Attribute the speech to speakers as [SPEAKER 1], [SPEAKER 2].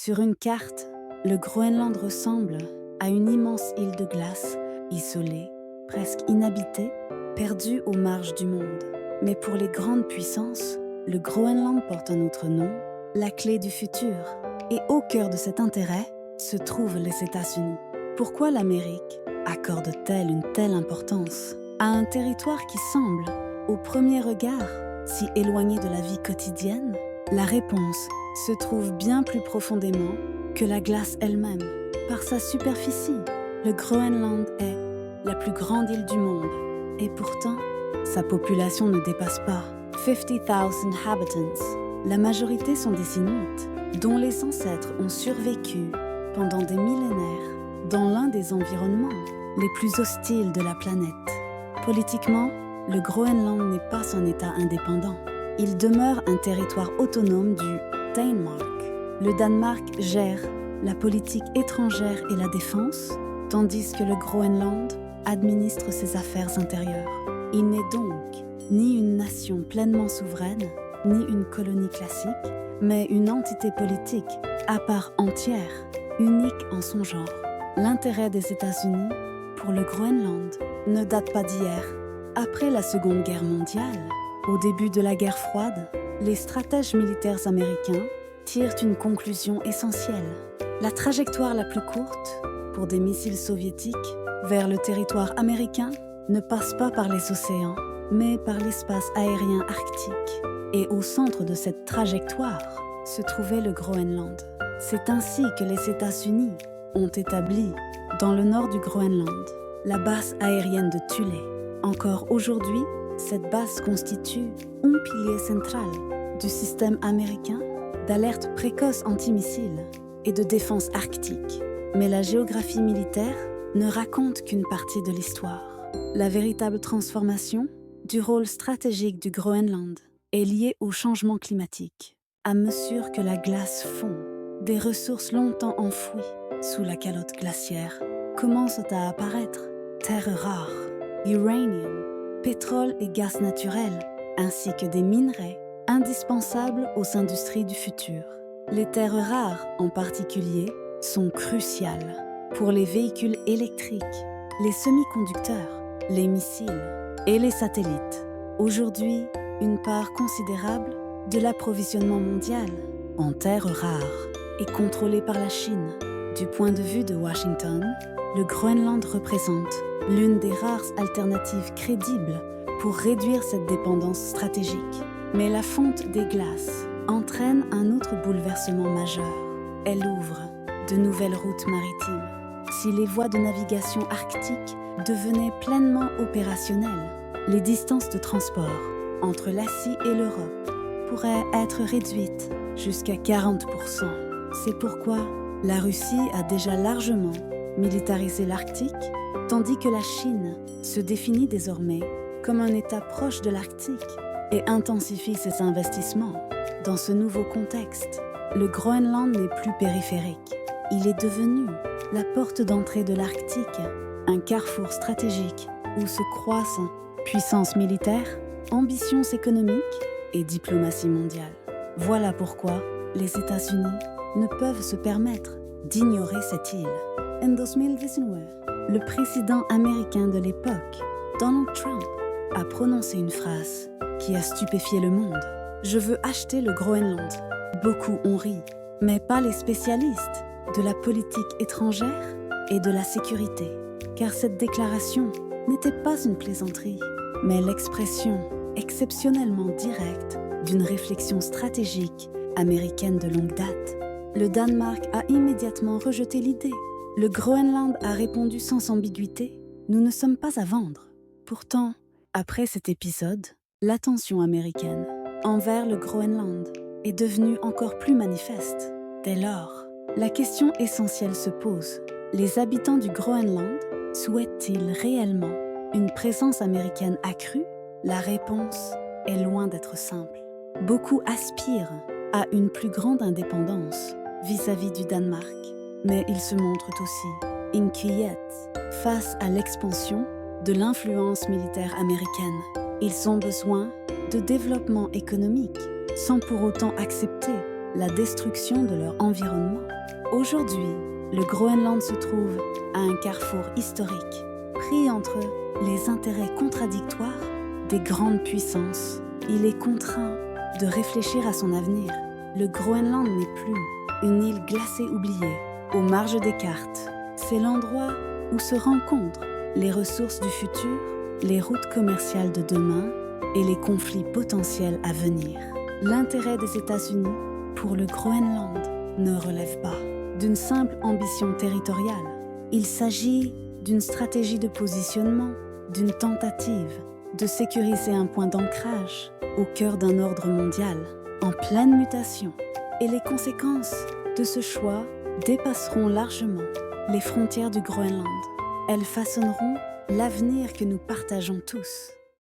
[SPEAKER 1] Sur une carte, le Groenland ressemble à une immense île de glace, isolée, presque inhabitée, perdue aux marges du monde. Mais pour les grandes puissances, le Groenland porte un autre nom, la clé du futur. Et au cœur de cet intérêt se trouvent les États-Unis. Pourquoi l'Amérique accorde-t-elle une telle importance à un territoire qui semble, au premier regard, si éloigné de la vie quotidienne? La réponse se trouve bien plus profondément que la glace elle-même. Par sa superficie, le Groenland est la plus grande île du monde. Et pourtant, sa population ne dépasse pas 50,000 inhabitants. La majorité sont des Inuits, dont les ancêtres ont survécu pendant des millénaires dans l'un des environnements les plus hostiles de la planète. Politiquement, le Groenland n'est pas un État indépendant. Il demeure un territoire autonome du Danemark. Le Danemark gère la politique étrangère et la défense, tandis que le Groenland administre ses affaires intérieures. Il n'est donc ni une nation pleinement souveraine, ni une colonie classique, mais une entité politique à part entière, unique en son genre. L'intérêt des États-Unis pour le Groenland ne date pas d'hier. Après la Seconde Guerre mondiale, au début de la guerre froide, les stratèges militaires américains tirent une conclusion essentielle. La trajectoire la plus courte pour des missiles soviétiques vers le territoire américain ne passe pas par les océans, mais par l'espace aérien arctique. Et au centre de cette trajectoire se trouvait le Groenland. C'est ainsi que les États-Unis ont établi, dans le nord du Groenland, la base aérienne de Thule. Encore aujourd'hui, cette base constitue un pilier central du système américain d'alerte précoce antimissile et de défense arctique. Mais la géographie militaire ne raconte qu'une partie de l'histoire. La véritable transformation du rôle stratégique du Groenland est liée au changement climatique. À mesure que la glace fond, des ressources longtemps enfouies sous la calotte glaciaire commencent à apparaître. Terres rares, uranium, pétrole et gaz naturel, ainsi que des minerais indispensables aux industries du futur. Les terres rares, en particulier, sont cruciales pour les véhicules électriques, les semi-conducteurs, les missiles et les satellites. Aujourd'hui, une part considérable de l'approvisionnement mondial en terres rares est contrôlée par la Chine. Du point de vue de Washington, le Groenland représente l'une des rares alternatives crédibles pour réduire cette dépendance stratégique. Mais la fonte des glaces entraîne un autre bouleversement majeur. Elle ouvre de nouvelles routes maritimes. Si les voies de navigation arctique devenaient pleinement opérationnelles, les distances de transport entre l'Asie et l'Europe pourraient être réduites jusqu'à 40%. C'est pourquoi la Russie a déjà largement militarisé l'Arctique, tandis que la Chine se définit désormais comme un État proche de l'Arctique et intensifie ses investissements. Dans ce nouveau contexte, le Groenland n'est plus périphérique. Il est devenu la porte d'entrée de l'Arctique, un carrefour stratégique où se croisent puissance militaire, ambitions économiques et diplomatie mondiale. Voilà pourquoi les États-Unis ne peuvent se permettre d'ignorer cette île. En 2019, le président américain de l'époque, Donald Trump, a prononcé une phrase qui a stupéfié le monde. « Je veux acheter le Groenland ». Beaucoup ont ri, mais pas les spécialistes de la politique étrangère et de la sécurité, car cette déclaration n'était pas une plaisanterie, mais l'expression exceptionnellement directe d'une réflexion stratégique américaine de longue date. Le Danemark a immédiatement rejeté l'idée. Le Groenland a répondu sans ambiguïté « Nous ne sommes pas à vendre ». Pourtant, après cet épisode, l'attention américaine envers le Groenland est devenue encore plus manifeste. Dès lors, la question essentielle se pose. Les habitants du Groenland souhaitent-ils réellement une présence américaine accrue? La réponse est loin d'être simple. Beaucoup aspirent à une plus grande indépendance vis-à-vis du Danemark, mais ils se montrent aussi inquiets face à l'expansion de l'influence militaire américaine. Ils ont besoin de développement économique sans pour autant accepter la destruction de leur environnement. Aujourd'hui, le Groenland se trouve à un carrefour historique, pris entre les intérêts contradictoires des grandes puissances. Il est contraint de réfléchir à son avenir. Le Groenland n'est plus une île glacée oubliée, aux marges des cartes. C'est l'endroit où se rencontrent les ressources du futur, les routes commerciales de demain et les conflits potentiels à venir. L'intérêt des États-Unis pour le Groenland ne relève pas d'une simple ambition territoriale. Il s'agit d'une stratégie de positionnement, d'une tentative de sécuriser un point d'ancrage au cœur d'un ordre mondial en pleine mutation. Et les conséquences de ce choix dépasseront largement les frontières du Groenland. Elles façonneront l'avenir que nous partageons tous.